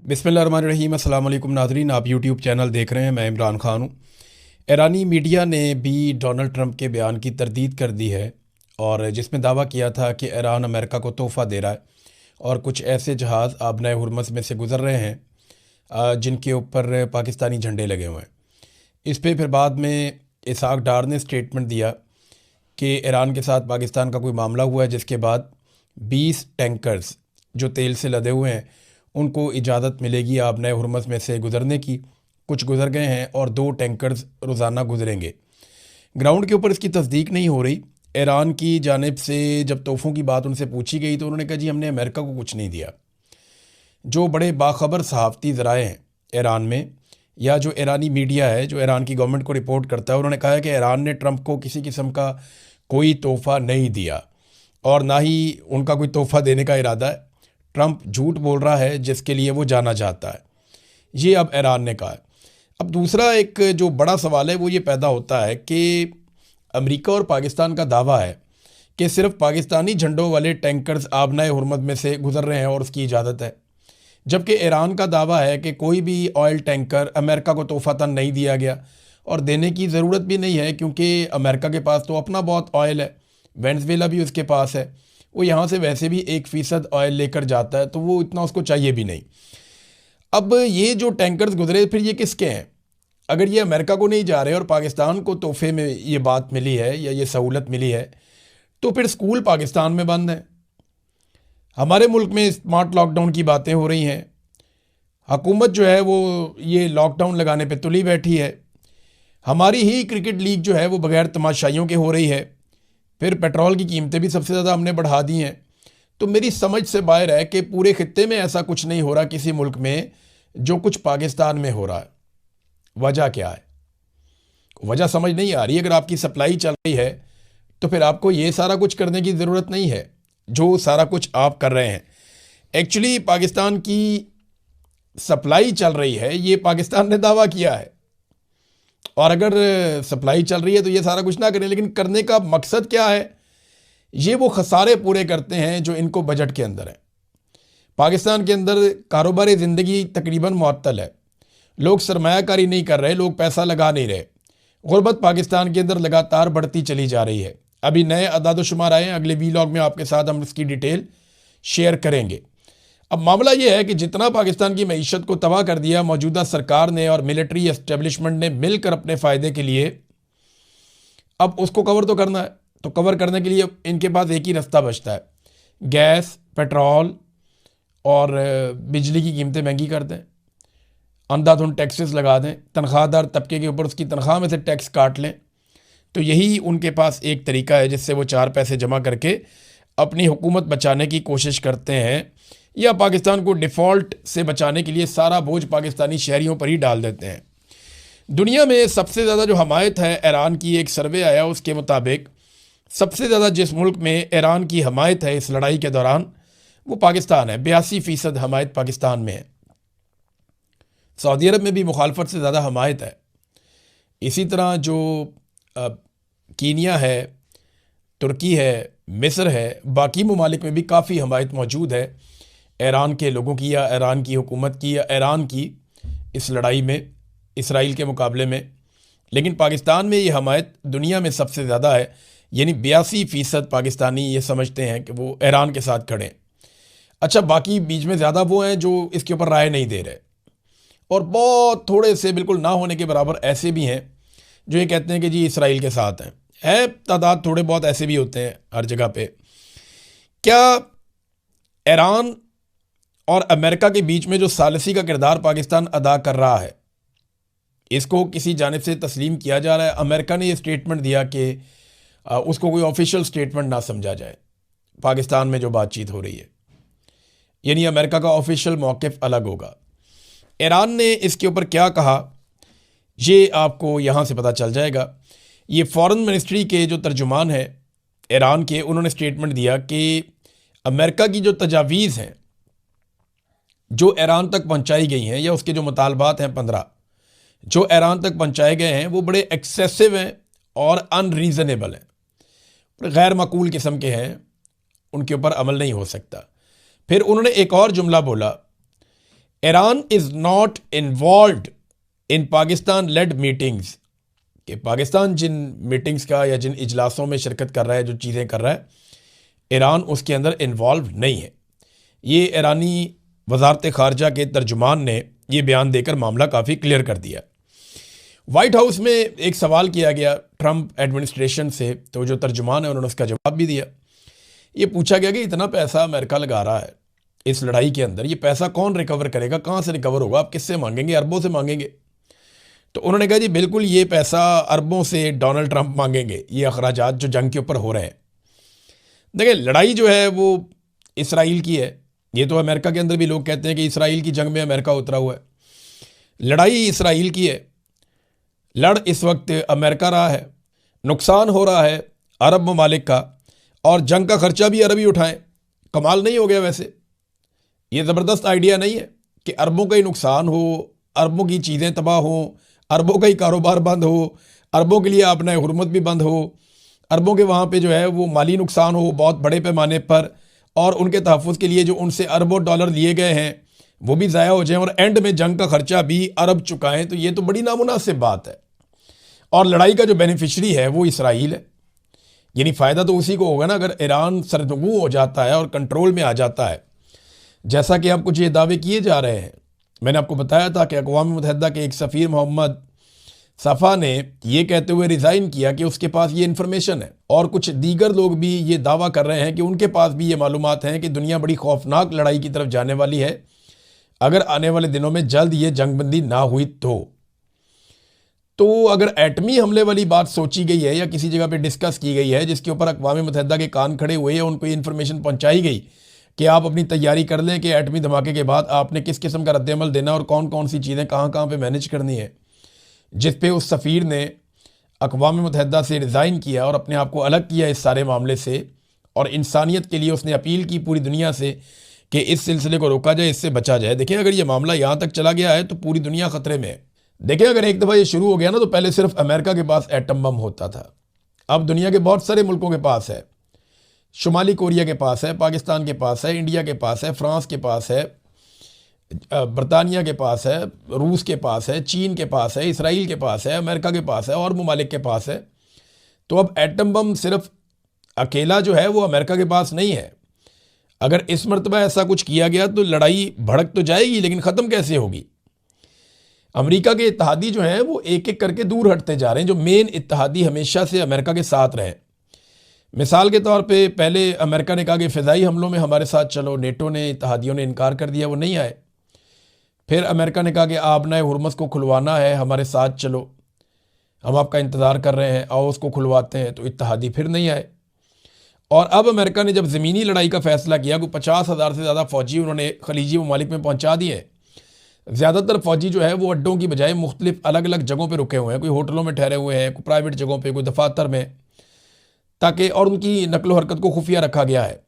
बिस्मिल्लाहिर्रहमानिर्रहीम। अस्सलाम वालेकुम नाज़रीन, आप यूट्यूब चैनल देख रहे हैं। मैं इमरान ख़ान हूँ। ईरानी मीडिया ने भी डोनाल्ड ट्रंप के बयान की तरदीद कर दी है और जिसमें दावा किया था कि ईरान अमेरिका को तोहफ़ा दे रहा है और कुछ ऐसे जहाज़ आबनाए हुर्मुज़ में से गुज़र रहे हैं जिनके ऊपर पाकिस्तानी झंडे लगे हुए हैं। इस पे फिर बाद में इसहाक डार ने स्टेटमेंट दिया कि ईरान के साथ पाकिस्तान का कोई मामला हुआ है, जिसके बाद 20 टैंकर्स जो तेल से लदे हुए हैं उनको इजाज़त मिलेगी आबनाए हुर्मुज़ में से गुज़रने की। कुछ गुज़र गए हैं और 2 टैंकर्स रोज़ाना गुज़रेंगे। ग्राउंड के ऊपर इसकी तस्दीक नहीं हो रही। ईरान की जानिब से जब तोहफ़ों की बात उनसे पूछी गई तो उन्होंने कहा जी हमने अमेरिका को कुछ नहीं दिया। जो बड़े बाखबर सहाफ़ती ज़राए हैं ईरान में या जो ईरानी मीडिया है जो ईरान की गवर्नमेंट को रिपोर्ट करता है, उन्होंने कहा है कि ईरान ने ट्रंप को किसी किस्म का कोई तोहफ़ा नहीं दिया और ना ही उनका कोई तोहफ़ा देने का इरादा है। ट्रंप झूठ बोल रहा है जिसके लिए वो जाना चाहता है। ये अब ईरान ने कहा है। अब दूसरा एक जो बड़ा सवाल है वो ये पैदा होता है कि अमेरिका और पाकिस्तान का दावा है कि सिर्फ पाकिस्तानी झंडों वाले टैंकर्स आबनाए हुर्मुज़ में से गुजर रहे हैं और उसकी इजाज़त है, जबकि ईरान का दावा है कि कोई भी ऑयल टैंकर अमेरिका को तोहफ़तन नहीं दिया गया और देने की ज़रूरत भी नहीं है, क्योंकि अमेरिका के पास तो अपना बहुत ऑयल है, वेनेज़ुएला भी उसके पास है, वो यहाँ से वैसे भी 1% ऑयल लेकर जाता है, तो वो इतना उसको चाहिए भी नहीं। अब ये जो टैंकर्स गुजरे फिर ये किसके हैं? अगर ये अमेरिका को नहीं जा रहे और पाकिस्तान को तोहफे में ये बात मिली है या ये सहूलत मिली है, तो फिर स्कूल पाकिस्तान में बंद हैं। हमारे मुल्क में स्मार्ट लॉकडाउन की बातें हो रही हैं। हुकूमत जो है वो ये लॉकडाउन लगाने पे तुली बैठी है। हमारी ही क्रिकेट लीग जो है वो बग़ैर तमाशाइयों के हो रही है। फिर पेट्रोल की कीमतें भी सबसे ज़्यादा हमने बढ़ा दी हैं। तो मेरी समझ से बाहर है कि पूरे खित्ते में ऐसा कुछ नहीं हो रहा किसी मुल्क में जो कुछ पाकिस्तान में हो रहा है। वजह क्या है? वजह समझ नहीं आ रही। अगर आपकी सप्लाई चल रही है तो फिर आपको ये सारा कुछ करने की ज़रूरत नहीं है जो सारा कुछ आप कर रहे हैं। एक्चुअली पाकिस्तान की सप्लाई चल रही है, ये पाकिस्तान ने दावा किया है, और अगर सप्लाई चल रही है तो ये सारा कुछ ना करें। लेकिन करने का मकसद क्या है? ये वो खसारे पूरे करते हैं जो इनको बजट के अंदर है। पाकिस्तान के अंदर कारोबारी ज़िंदगी तकरीबन मुअत्तल है। लोग सरमायाकारी नहीं कर रहे, लोग पैसा लगा नहीं रहे। गुर्बत पाकिस्तान के अंदर लगातार बढ़ती चली जा रही है। अभी नए अदाद-ओ-शुमार आए हैं, अगले वीलॉग में आपके साथ हम इसकी डिटेल शेयर करेंगे। अब मामला ये है कि जितना पाकिस्तान की मईशत को तबाह कर दिया मौजूदा सरकार ने और मिलिट्री एस्टेब्लिशमेंट ने मिलकर अपने फ़ायदे के लिए, अब उसको कवर तो करना है। तो कवर करने के लिए इनके पास एक ही रास्ता बचता है, गैस, पेट्रोल और बिजली की कीमतें महंगी कर दें, अंधाधुंध टैक्सेस लगा दें, तनख्वाहदार तबके के ऊपर उसकी तनख्वाह में से टैक्स काट लें। तो यही उनके पास एक तरीका है जिससे वो 4 पैसे जमा करके अपनी हुकूमत बचाने की कोशिश करते हैं, या पाकिस्तान को डिफ़ॉल्ट से बचाने के लिए सारा बोझ पाकिस्तानी शहरियों पर ही डाल देते हैं। दुनिया में सबसे ज़्यादा जो हमायत है ईरान की, एक सर्वे आया उसके मुताबिक सबसे ज़्यादा जिस मुल्क में ईरान की हमायत है इस लड़ाई के दौरान वो पाकिस्तान है। 82% हमायत पाकिस्तान में है। सऊदी अरब में भी मुखालफत से ज़्यादा हमायत है। इसी तरह जो कीनिया है, तुर्की है, मिस्र है, बाकी ममालिक में भी काफ़ी हमायत मौजूद है ईरान के लोगों की या ईरान की हुकूमत की या ईरान की इस लड़ाई में इसराइल के मुकाबले में। लेकिन पाकिस्तान में ये हमायत दुनिया में सबसे ज़्यादा है, यानी 82% पाकिस्तानी ये समझते हैं कि वो ईरान के साथ खड़े हैं। अच्छा, बाकी बीच में ज़्यादा वो हैं जो इसके ऊपर राय नहीं दे रहे, और बहुत थोड़े से बिल्कुल ना होने के बराबर ऐसे भी हैं जो ये कहते हैं कि जी इसराइल के साथ हैं। तादाद थोड़े बहुत ऐसे भी होते हैं हर जगह पे। क्या ईरान और अमेरिका के बीच में जो सालिसी का किरदार पाकिस्तान अदा कर रहा है इसको किसी जानिब से तस्लीम किया जा रहा है? अमेरिका ने ये स्टेटमेंट दिया कि उसको कोई ऑफिशियल स्टेटमेंट ना समझा जाए पाकिस्तान में जो बातचीत हो रही है, यानी अमेरिका का ऑफिशियल मौक़िफ़ अलग होगा। ईरान ने इसके ऊपर क्या कहा ये आपको यहाँ से पता चल जाएगा। ये फॉरेन मिनिस्ट्री के जो तर्जुमान हैं ईरान के, उन्होंने स्टेटमेंट दिया कि अमेरिका की जो तजावीज़ हैं जो ईरान तक पहुँचाई गई हैं, या उसके जो मुतालबात हैं 15 जो ईरान तक पहुँचाए गए हैं, वो बड़े एक्सेसिव हैं और अनरीज़नेबल हैं, गैर माकूल किस्म के हैं, उनके ऊपर अमल नहीं हो सकता। फिर उन्होंने एक और जुमला बोला, Iran is not involved in Pakistan led meetings, कि पाकिस्तान जिन मीटिंग्स का या जिन इजलासों में शिरकत कर रहा है, जो चीज़ें कर रहा है, ईरान उसके अंदर इन्वॉल्व नहीं है। ये ईरानी वजारत ख़ारजा के तर्जुमान ने ये बयान देकर मामला काफ़ी क्लियर कर दिया। वाइट हाउस में एक सवाल किया गया ट्रंप एडमिनिस्ट्रेशन से, तो जो तर्जुमान है उन्होंने उसका जवाब भी दिया। ये पूछा गया कि इतना पैसा अमेरिका लगा रहा है इस लड़ाई के अंदर, ये पैसा कौन रिकवर करेगा, कहाँ से रिकवर होगा, आप किससे मांगेंगे? अरबों से मांगेंगे। तो उन्होंने कहा जी बिल्कुल, ये पैसा अरबों से डोनाल्ड ट्रंप मांगेंगे, ये अखराजात जो जंग के ऊपर हो रहे हैं। देखिए, लड़ाई जो है वो इसराइल की है। ये तो अमेरिका के अंदर भी लोग कहते हैं कि इसराइल की जंग में अमेरिका उतरा हुआ है। लड़ाई इसराइल की है, लड़ इस वक्त अमेरिका रहा है, नुकसान हो रहा है अरब ममालिक का, और जंग का खर्चा भी अरब ही उठाएं। कमाल नहीं हो गया? वैसे ये ज़बरदस्त आइडिया नहीं है कि अरबों का ही नुकसान हो, अरबों की चीज़ें तबाह हों, अरबों का ही कारोबार बंद हो, अरबों के लिए अपना हुर्मत भी बंद हो, अरबों के वहाँ पे जो है वो माली नुकसान हो बहुत बड़े पैमाने पर, और उनके तहफ़्फ़ुज़ के लिए जो उनसे अरबों डॉलर लिए गए हैं वो भी ज़ाया हो जाएं, और एंड में जंग का खर्चा भी अरब चुकाएं। तो ये तो बड़ी नामुनासिब बात है। और लड़ाई का जो बेनिफिशरी है वो इसराइल है, यानी फ़ायदा तो उसी को होगा ना अगर ईरान सरनगू हो जाता है और कंट्रोल में आ जाता है, जैसा कि अब कुछ ये दावे किए जा रहे हैं। मैंने आपको बताया था कि अक़वाम मुत्तहिदा के एक सफ़ीर मोहम्मद सफ़ा ने ये कहते हुए रिज़ाइन किया कि उसके पास ये इन्फॉर्मेशन है, और कुछ दीगर लोग भी ये दावा कर रहे हैं कि उनके पास भी ये मालूमात हैं कि दुनिया बड़ी खौफनाक लड़ाई की तरफ जाने वाली है अगर आने वाले दिनों में जल्द ये जंगबंदी ना हुई तो अगर एटमी हमले वाली बात सोची गई है या किसी जगह पे डिस्कस की गई है जिसके ऊपर अक़वाम मुत्तहिदा के कान खड़े हुए या उनको ये इन्फॉर्मेशन पहुंचाई गई कि आप अपनी तैयारी कर लें कि एटमी धमाके के बाद आपने किस किस्म का रद्दअमल देना और कौन कौन सी चीज़ें कहाँ कहाँ पे मैनेज करनी है, जिस पे उस सफ़ीर ने अक़वाम मुत्तहिदा से रिज़ाइन किया और अपने आप को अलग किया इस सारे मामले से, और इंसानियत के लिए उसने अपील की पूरी दुनिया से कि इस सिलसिले को रोका जाए, इससे बचा जाए। देखिए, अगर ये मामला यहाँ तक चला गया है तो पूरी दुनिया ख़तरे में है। देखिए, अगर एक दफ़ा ये शुरू हो गया ना, तो पहले सिर्फ अमेरिका के पास एटम बम होता था, अब दुनिया के बहुत सारे मुल्कों के पास है। शुमाली कोरिया के पास है, पाकिस्तान के पास है, इंडिया के पास है, फ्रांस के पास है, बरतानिया के पास है, रूस के पास है, चीन के पास है, इसराइल के पास है, अमेरिका के पास है, और ममालिक के पास है। तो अब एटम बम सिर्फ अकेला जो है वो अमेरिका के पास नहीं है। अगर इस मरतबा ऐसा कुछ किया गया तो लड़ाई भड़क तो जाएगी, लेकिन ख़त्म कैसे होगी? अमेरिका के इत्तेहादी जो हैं वो एक एक करके दूर हटते जा रहे हैं, जो मेन इत्तेहादी हमेशा से अमेरिका के साथ रहे। मिसाल के तौर पे पहले अमेरिका ने कहा कि फ़िज़ाई हमलों में हमारे साथ चलो, नेटो ने, इत्तेहादियों ने इनकार कर दिया, वो नहीं आए। फिर अमेरिका ने कहा कि आपने हुर्मुज़ को खुलवाना है, हमारे साथ चलो, हम आपका इंतज़ार कर रहे हैं, आओ उसको खुलवाते हैं, तो इत्तेहादी फिर नहीं आए। और अब अमेरिका ने जब ज़मीनी लड़ाई का फ़ैसला किया, कोई 50,000 से ज़्यादा फ़ौजी उन्होंने खलीजी ममालिक में पहुँचा दिए। ज़्यादातर फ़ौजी जो है वो अड्डों की बजाय मुख्तलिफ अलग अलग जगहों पर रुके हुए हैं, कोई होटलों में ठहरे हुए हैं, कोई प्राइवेट जगहों पर, कोई दफातर में, ताकि, और उनकी नकलो हरकत को खुफिया रखा गया है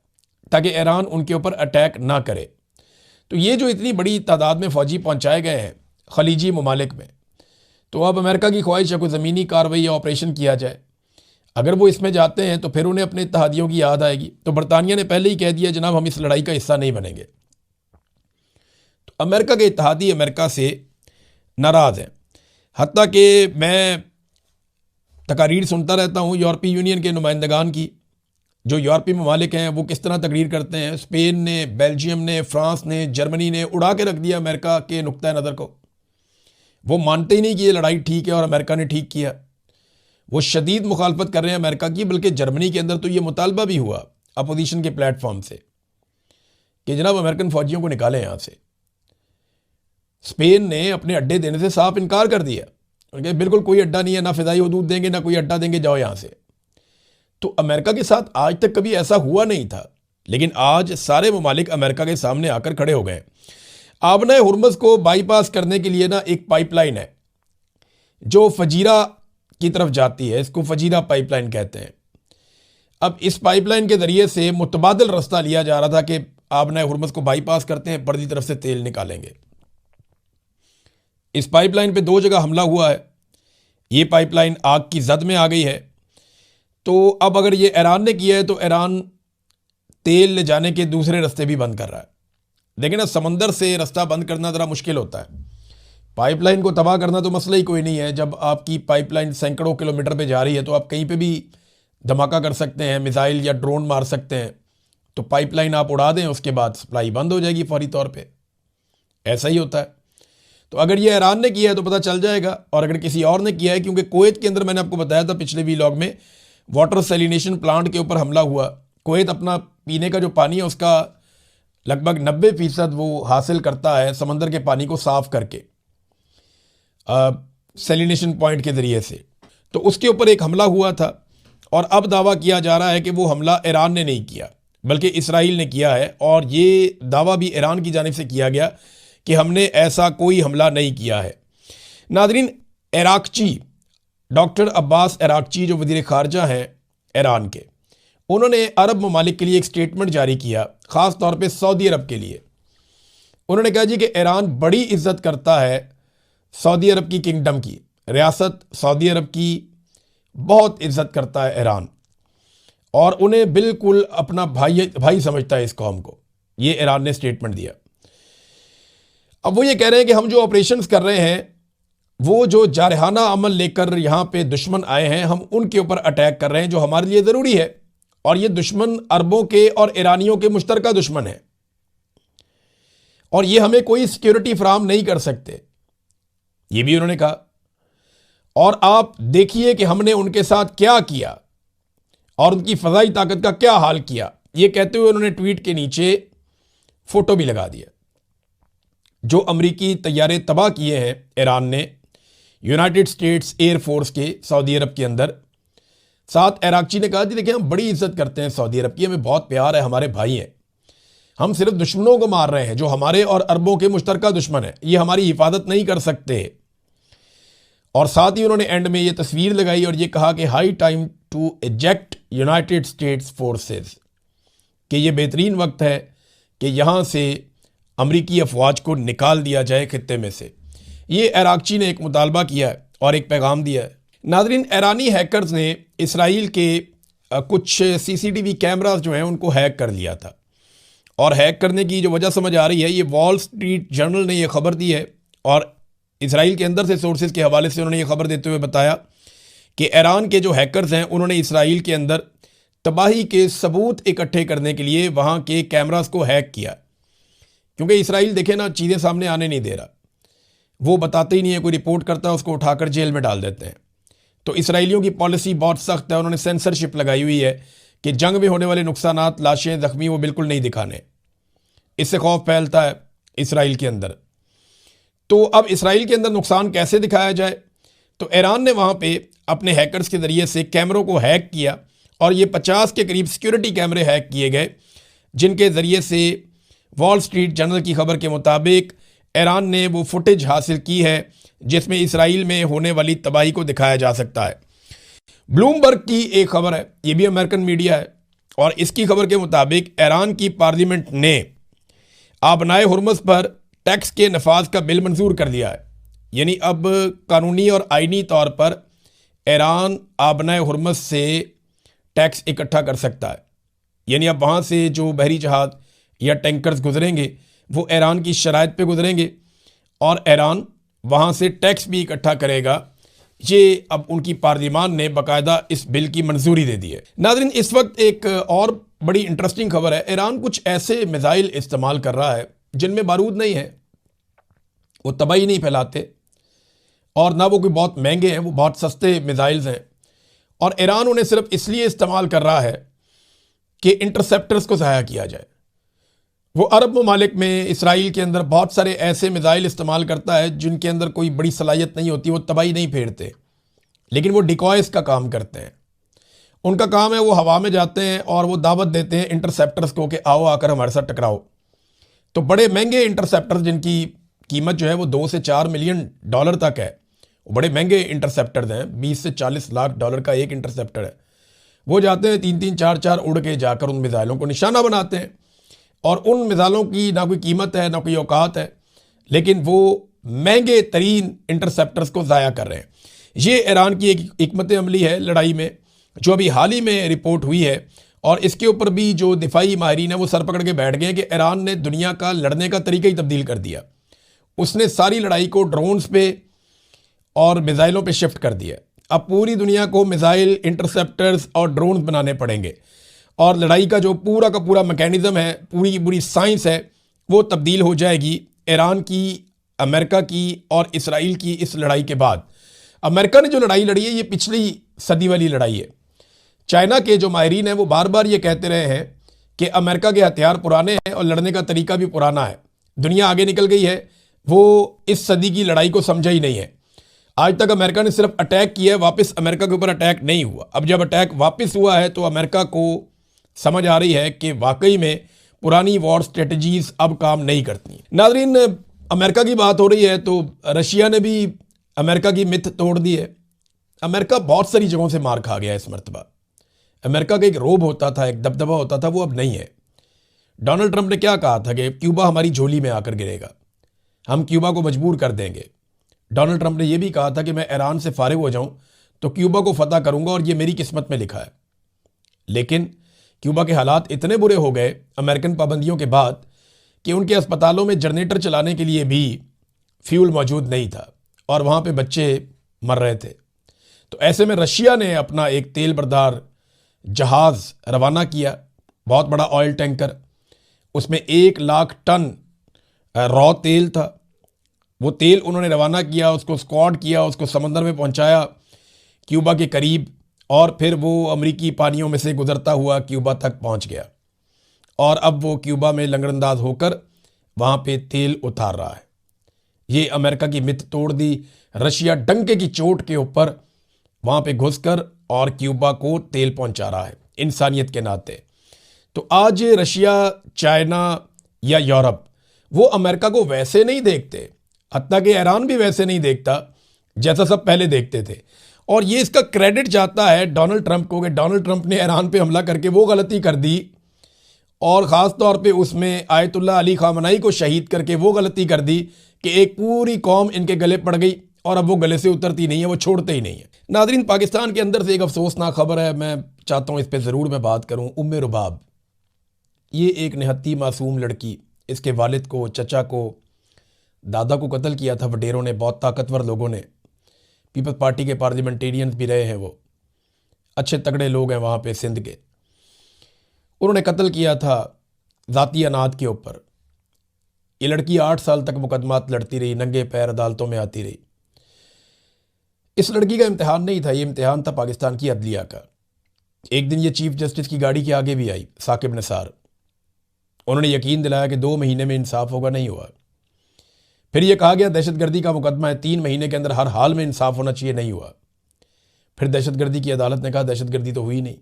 ताकि ईरान उनके ऊपर अटैक ना करे। तो ये जो इतनी बड़ी तादाद में फ़ौजी पहुँचाए गए हैं खलीजी ममालिक में, तो अब अमेरिका की ख्वाहिश है कोई ज़मीनी कार्रवाई या ऑपरेशन किया जाए। अगर वो इसमें जाते हैं तो फिर उन्हें अपने इत्तेहादियों की याद आएगी। तो बरतानिया ने पहले ही कह दिया, जनाब हम इस लड़ाई का हिस्सा नहीं बनेंगे। तो अमेरिका के इत्तेहादी अमेरिका से नाराज़ हैं। हत्ता कि मैं तकारीर सुनता रहता हूँ यूरोपीय यूनियन के नुमाइंदगान की, जो यूरोपीय ममालिक हैं वो किस तरह तकरीर करते हैं। स्पेन ने, बेल्जियम ने, फ्रांस ने, जर्मनी ने उड़ा के रख दिया अमेरिका के नुक्ता नज़र को। वो मानते ही नहीं कि ये लड़ाई ठीक है और अमेरिका ने ठीक किया। वो शदीद मुखालफत कर रहे हैं अमेरिका की, बल्कि जर्मनी के अंदर तो ये मुतालबा भी हुआ अपोजिशन के प्लेटफॉर्म से कि जनाब अमेरिकन फ़ौजियों को निकालें यहाँ से। स्पेन ने अपने अड्डे देने से साफ इनकार कर दिया, उनके बिल्कुल कोई अड्डा नहीं है, ना फ़िज़ाई हदूद देंगे ना कोई अड्डा देंगे, जाओ यहाँ से। तो अमेरिका के साथ आज तक कभी ऐसा हुआ नहीं था, लेकिन आज सारे ममालिक अमेरिका के सामने आकर खड़े हो गए। आबना हुर्मुज़ को बाईपास करने के लिए ना एक पाइपलाइन है जो फजीरा की तरफ जाती है, इसको फजीरा पाइपलाइन कहते हैं। अब इस पाइपलाइन के ज़रिए से मुतबादिल रास्ता लिया जा रहा था कि आबना हुर्मुज़ को बाईपास करते हैं, पर्दी तरफ से तेल निकालेंगे। इस पाइपलाइन पे 2 जगह हमला हुआ है, ये पाइपलाइन आग की जद में आ गई है। तो अब अगर ये ईरान ने किया है तो ईरान तेल ले जाने के दूसरे रास्ते भी बंद कर रहा है। देखें ना, समंदर से रास्ता बंद करना ज़रा मुश्किल होता है। पाइपलाइन को तबाह करना तो मसला ही कोई नहीं है। जब आपकी पाइपलाइन सैकड़ों किलोमीटर पे जा रही है तो आप कहीं पे भी धमाका कर सकते हैं, मिसाइल या ड्रोन मार सकते हैं। तो पाइपलाइन आप उड़ा दें, उसके बाद सप्लाई बंद हो जाएगी फौरी तौर पे। ऐसा ही होता है। तो अगर ये ईरान ने किया है तो पता चल जाएगा, और अगर किसी और ने किया है, क्योंकि कुवैत के अंदर मैंने आपको बताया था पिछले व्लॉग में, वाटर सैलिनेशन प्लांट के ऊपर हमला हुआ। कुवैत अपना पीने का जो पानी है उसका लगभग 90% वो हासिल करता है समंदर के पानी को साफ करके सैलिनेशन पॉइंट के ज़रिए से। तो उसके ऊपर एक हमला हुआ था, और अब दावा किया जा रहा है कि वो हमला ईरान ने नहीं किया बल्कि इसराइल ने किया है। और ये दावा भी ईरान की जानिब से किया गया कि हमने ऐसा कोई हमला नहीं किया है। नादरीन, इराक़ची डॉक्टर अब्बास इराक़ची जो वज़ीर ख़ारजा हैं ईरान के, उन्होंने अरब ममालिक के लिए एक स्टेटमेंट जारी किया, ख़ास तौर पे सऊदी अरब के लिए। उन्होंने कहा जी कि ईरान बड़ी इज़्ज़त करता है सऊदी अरब की किंगडम की, रियासत सऊदी अरब की बहुत इज़्ज़त करता है ईरान, और उन्हें बिल्कुल अपना भाई समझता है इस कौम को। ये ईरान ने स्टेटमेंट दिया। अब वो ये कह रहे हैं कि हम जो ऑपरेशंस कर रहे हैं, वो जो जारहाना अमल लेकर यहाँ पे दुश्मन आए हैं, हम उनके ऊपर अटैक कर रहे हैं, जो हमारे लिए ज़रूरी है। और ये दुश्मन अरबों के और ईरानियों के मुश्तरका दुश्मन है, और ये हमें कोई सिक्योरिटी फराहम नहीं कर सकते, ये भी उन्होंने कहा। और आप देखिए कि हमने उनके साथ क्या किया और उनकी फ़ज़ाई ताकत का क्या हाल किया। ये कहते हुए उन्होंने ट्वीट के नीचे फ़ोटो भी लगा दिया जो अमरीकी तैयारे तबाह किए हैं ईरान ने यूनाइटेड स्टेट्स एयर फोर्स के सऊदी अरब के अंदर। साथ इराक़ची ने कहा जी देखिए, हम बड़ी इज़्ज़त करते हैं सऊदी अरब की, हमें बहुत प्यार है, हमारे भाई हैं, हम सिर्फ दुश्मनों को मार रहे हैं जो हमारे और अरबों के मुश्तरका दुश्मन हैं, ये हमारी हिफाजत नहीं कर सकते। और साथ ही उन्होंने एंड में ये तस्वीर लगाई और ये कहा कि high time to eject United States forces, कि ये बेहतरीन वक्त है कि यहाँ से अमरीकी अफवाज को निकाल दिया जाए खित्ते में से। ये इराक़ची ने एक मुतालबा किया है और एक पैगाम दिया है। नाज़रीन, ईरानी हैकर्स ने इसराइल के कुछ CCTV कैमरास जो हैं उनको हैक कर लिया था, और हैक करने की जो वजह समझ आ रही है, ये वॉल स्ट्रीट जर्नल ने यह खबर दी है, और इसराइल के अंदर से सोर्सेज के हवाले से उन्होंने ये खबर देते हुए बताया कि ईरान के जो हैकर्स हैं उन्होंने इसराइल के अंदर तबाही के सबूत इकट्ठे करने के लिए वहाँ के कैमरास को हैक किया। क्योंकि इसराइल देखे ना, चीज़ें सामने आने नहीं दे रहा, वो बताते ही नहीं है, कोई रिपोर्ट करता है उसको उठाकर जेल में डाल देते हैं। तो इसराइलियों की पॉलिसी बहुत सख्त है, उन्होंने सेंसरशिप लगाई हुई है कि जंग में होने वाले नुकसानात, लाशें, ज़ख्मी वो बिल्कुल नहीं दिखाने। इससे खौफ फैलता है इसराइल के अंदर। तो अब इसराइल के अंदर नुकसान कैसे दिखाया जाए, तो ईरान ने वहाँ पे अपने हैकर्स के ज़रिए से कैमरों को हैक किया, और ये 50 के करीब सिक्योरिटी कैमरे हैक किए गए, जिनके ज़रिए से वॉल स्ट्रीट जर्नल की खबर के मुताबिक ईरान ने वो फुटेज हासिल की है जिसमें इसराइल में होने वाली तबाही को दिखाया जा सकता है। ब्लूमबर्ग की एक खबर है, ये भी अमेरिकन मीडिया है, और इसकी खबर के मुताबिक ईरान की पार्लियामेंट ने आबनाए हुर्मुज़ पर टैक्स के नफाज का बिल मंजूर कर दिया है। यानी अब कानूनी और आइनी तौर पर ईरान आबनाए हुर्मुज़ से टैक्स इकट्ठा कर सकता है। यानी अब वहाँ से जो बहरी जहाज़ या टैंकर्स गुजरेंगे वो ईरान की शराइत पे गुजरेंगे, और ईरान वहाँ से टैक्स भी इकट्ठा करेगा। ये अब उनकी पार्लियामान ने बाकायदा इस बिल की मंजूरी दे दी है। नाज़रीन, इस वक्त एक और बड़ी इंटरेस्टिंग खबर है। ईरान कुछ ऐसे मिसाइल इस्तेमाल कर रहा है जिनमें बारूद नहीं है, वो तबाही नहीं फैलाते, और ना वो कोई बहुत महंगे हैं, वो बहुत सस्ते मिसाइल्स हैं, और ईरान उन्हें सिर्फ इसलिए इस्तेमाल कर रहा है कि इंटरसेप्टर्स को ज़ाया किया जाए। वो अरब ममालिक में इसराइल के अंदर बहुत सारे ऐसे मिसाइल इस्तेमाल करता है जिनके अंदर कोई बड़ी सलाहियत नहीं होती, वो तबाही नहीं फेरते, लेकिन वो डिकॉयस का काम करते हैं। उनका काम है वो हवा में जाते हैं और वो दावत देते हैं इंटरसेप्टर्स को कि आओ आकर हमारे साथ टकराओ। तो बड़े महंगे इंटरसेप्टर्स जिनकी कीमत जो है वो $2 से $4 मिलियन तक है, वो बड़े महंगे इंटरसेप्टर्स हैं, $20 से $40 लाख का एक इंटरसेप्टर है। वो जाते हैं 3-3, 4-4 उड़ के जाकर उन मिसाइलों को निशाना बनाते हैं, और उन मिसाइलों की ना कोई कीमत है ना कोई औकात है, लेकिन वो महंगे तरीन इंटरसेप्टर्स को ज़ाया कर रहे हैं। ये ईरान की एक हिकमत अमली है लड़ाई में, जो अभी हाल ही में रिपोर्ट हुई है, और इसके ऊपर भी जो दिफाई माहिरीन है वो सर पकड़ के बैठ गए कि ईरान ने दुनिया का लड़ने का तरीका ही तब्दील कर दिया। उसने सारी लड़ाई को ड्रोन्स पे और मिज़ाइलों पे शिफ्ट कर दिया। अब पूरी दुनिया को मिज़ाइल, इंटरसेप्टर्स और ड्रोन्स बनाने पड़ेंगे और लड़ाई का जो पूरा का पूरा मैकेनिज़्म है, पूरी की पूरी साइंस है, वो तब्दील हो जाएगी ईरान की, अमेरिका की और इसराइल की इस लड़ाई के बाद। अमेरिका ने जो लड़ाई लड़ी है ये पिछली सदी वाली लड़ाई है। चाइना के जो माहिरीन हैं वो बार बार ये कहते रहे हैं कि अमेरिका के हथियार पुराने हैं और लड़ने का तरीका भी पुराना है। दुनिया आगे निकल गई है, वो इस सदी की लड़ाई को समझा ही नहीं है। आज तक अमेरिका ने सिर्फ अटैक किया है, वापस अमेरिका के ऊपर अटैक नहीं हुआ। अब जब अटैक वापस हुआ है तो अमेरिका को समझ आ रही है कि वाकई में पुरानी वॉर स्ट्रेटजीज अब काम नहीं करती। नाज़रीन, अमेरिका की बात हो रही है तो रशिया ने भी अमेरिका की मिथ तोड़ दी है। अमेरिका बहुत सारी जगहों से मार खा गया इस मरतबा। अमेरिका का एक रोब होता था, एक दबदबा होता था, वो अब नहीं है। डोनाल्ड ट्रंप ने क्या कहा था कि क्यूबा हमारी झोली में आकर गिरेगा, हम क्यूबा को मजबूर कर देंगे। डोनाल्ड ट्रंप ने यह भी कहा था कि मैं ईरान से फारिग हो जाऊं तो क्यूबा को फतह करूंगा और ये मेरी किस्मत में लिखा है। लेकिन क्यूबा के हालात इतने बुरे हो गए अमेरिकन पाबंदियों के बाद कि उनके अस्पतालों में जनरेटर चलाने के लिए भी फ्यूल मौजूद नहीं था और वहाँ पे बच्चे मर रहे थे। तो ऐसे में रशिया ने अपना एक तेल बरदार जहाज़ रवाना किया, बहुत बड़ा ऑयल टैंकर, उसमें 1 लाख टन रॉ तेल था। वो तेल उन्होंने रवाना किया, उसको स्क्वाड किया, उसको समंदर में पहुंचाया क्यूबा के करीब, और फिर वो अमरीकी पानियों में से गुजरता हुआ क्यूबा तक पहुंच गया और अब वो क्यूबा में लंगरअंदाज होकर वहाँ पे तेल उतार रहा है। ये अमेरिका की मिथ तोड़ दी। रशिया डंके की चोट के ऊपर वहाँ पे घुसकर और क्यूबा को तेल पहुंचा रहा है इंसानियत के नाते। तो आज रशिया, चाइना या यूरोप वो अमेरिका को वैसे नहीं देखते, हत्ता कि ईरान भी वैसे नहीं देखता जैसा सब पहले देखते थे। और ये इसका क्रेडिट जाता है डोनाल्ड ट्रंप को कि डोनाल्ड ट्रंप ने ईरान पे हमला करके वो गलती कर दी और ख़ास तौर पे उसमें आयतुल्लाह अली खामनाई को शहीद करके वो गलती कर दी कि एक पूरी कौम इनके गले पड़ गई और अब वो गले से उतरती नहीं है, वो छोड़ते ही नहीं है। नाज़रीन, पाकिस्तान के अंदर से एक अफसोसनाक खबर है, मैं चाहता हूँ इस पर ज़रूर मैं बात करूँ। उम्मे रुबाब, ये एक निहत्ती मासूम लड़की, इसके वालिद को, चचा को, दादा को कत्ल किया था वडेरों ने, बहुत ताकतवर लोगों ने। पीपल्स पार्टी के पार्लियामेंटेरियंस भी रहे हैं, वो अच्छे तगड़े लोग हैं वहाँ पे सिंध के। उन्होंने कत्ल किया था ज़ाती अनाद के ऊपर। ये लड़की 8 साल तक मुकदमात लड़ती रही, नंगे पैर अदालतों में आती रही। इस लड़की का इम्तिहान नहीं था, ये इम्तिहान था पाकिस्तान की अदलिया का। एक दिन ये चीफ जस्टिस की गाड़ी के आगे भी आई, साकिब निसार। उन्होंने यकीन दिलाया कि 2 महीने में इंसाफ होगा, नहीं हुआ। फिर यह कहा गया दहशतगर्दी का मुकदमा है, 3 महीने के अंदर हर हाल में इंसाफ होना चाहिए, नहीं हुआ। फिर दहशतगर्दी की अदालत ने कहा दहशतगर्दी तो हुई नहीं,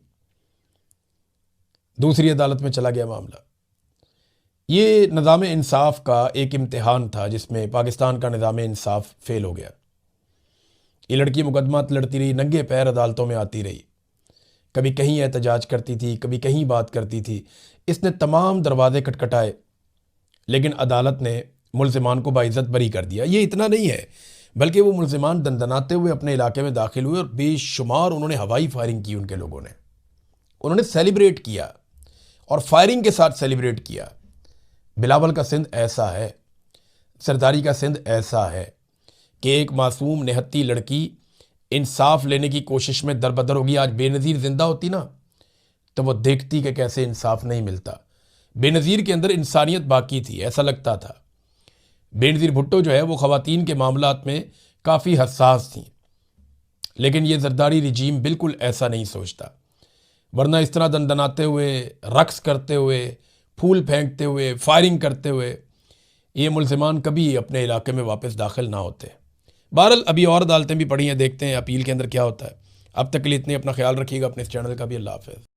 दूसरी अदालत में चला गया मामला। ये निज़ाम इंसाफ का एक इम्तिहान था जिसमें पाकिस्तान का निज़ाम इंसाफ फेल हो गया। ये लड़की मुकदमात लड़ती रही, नंगे पैर अदालतों में आती रही, कभी कहीं एहतजाज करती थी, कभी कहीं बात करती थी। इसने तमाम दरवाजे खटखटाए लेकिन अदालत ने मुल्ज़िमान को बाइज़्ज़त बरी कर दिया। ये इतना नहीं है, बल्कि वो मुल्ज़िमान दंदनाते हुए अपने इलाके में दाखिल हुए और बेशुमार उन्होंने हवाई फायरिंग की। उनके लोगों ने उन्होंने सेलिब्रेट किया और फायरिंग के साथ सेलिब्रेट किया। बिलावल का सिंध ऐसा है, सरदारी का सिंध ऐसा है कि एक मासूम निहत्ती लड़की इंसाफ लेने की कोशिश में दरबदर होगी। आज बेनज़ीर ज़िंदा होती ना तो वो देखती कि कैसे इंसाफ नहीं मिलता। बेनज़ीर के अंदर इंसानियत बाकी थी, ऐसा लगता था। बेनज़ीर भुट्टो जो है वो ख़वातीन के मामलात में काफ़ी हसास थी, लेकिन ये ज़रदारी रिजीम बिल्कुल ऐसा नहीं सोचता। वरना इस तरह दंदनाते हुए, रक्स करते हुए, फूल फेंकते हुए, फायरिंग करते हुए ये मुल्ज़िमान कभी अपने इलाके में वापस दाखिल ना होते। बहरहाल अभी और अदालतें भी पड़ी हैं, देखते हैं अपील के अंदर क्या होता है। अब तक के लिए इतने, अपना ख्याल रखिएगा, अपने इस चैनल का भी। अल्लाह हाफ़िज़।